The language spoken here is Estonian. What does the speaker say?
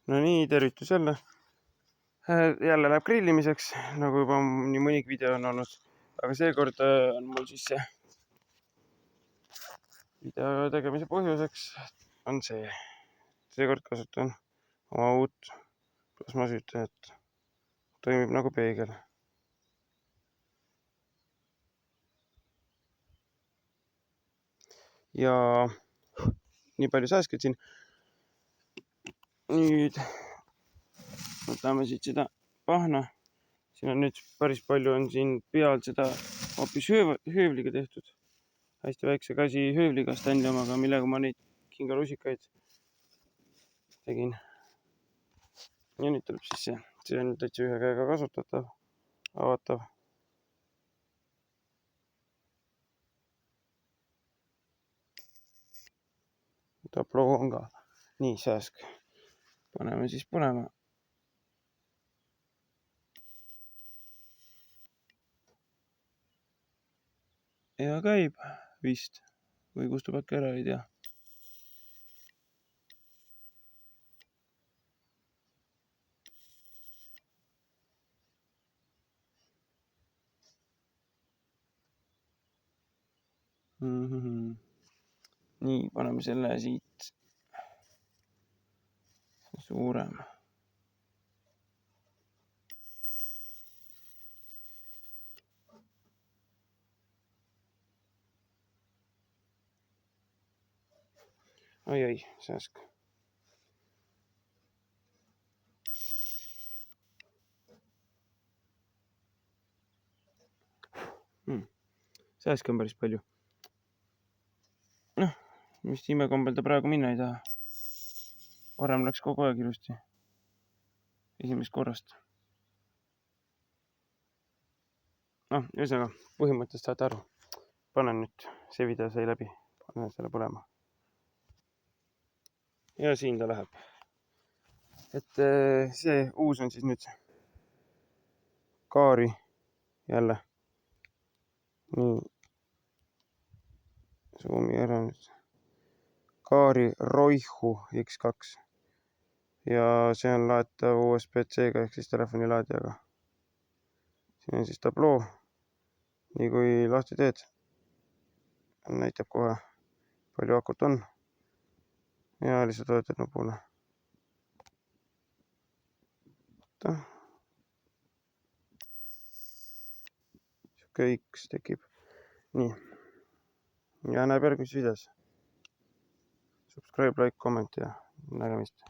No nii, tervitus jälle. Jälle läheb grillimiseks, nagu juba nii mõnigi video on olnud. Aga seekord on mul siis see video tegemise põhjuseks on see. Seekord kasutan oma uut plasmasüütajat. Toimib nagu peegel. Ja nii palju sääsked siin. Nüüd võtame siit seda pahna. Siin on nüüd päris palju on siin peal seda hoopis höövliga tehtud. Hästi väikse käsi höövliga Stanley omaga, millega ma neid kingarusikaid tegin. Ja nüüd tuleb siis see on täitsa ühe käega kasutatav, avatav. Taploo on ka. Nii, sääsk. Paneme siis põlema. Ja käib vist. Või kustub äkki ära, ei tea. Nii, paneme selle siit suurem. Oi, sääsk. Sääsk on päris palju. Noh, mis imekombel ta praegu minna ei taha. Varem läks kogu aeg ilusti. Esimest korrast. Noh, ühesõnaga, põhimõtteliselt saate aru. Panen nüüd, see video sai läbi. Panen selle põlema. Ja siin ta läheb. Et see uus on siis nüüd Kaari jälle. Nii. Zoomi ära nüüd. Kaari Roihu X2. Ja see on laetav USB-C-ga ehk siis telefonilaadijaga. Siin on siis tabloo. Nii kui lahti teed, näitab kohe palju akut on. Ja lihtsalt võetad nupule. Siuke X tekib. Nii. Ja näeb järgmises videos. Subscribe, like, comment ja nägemist.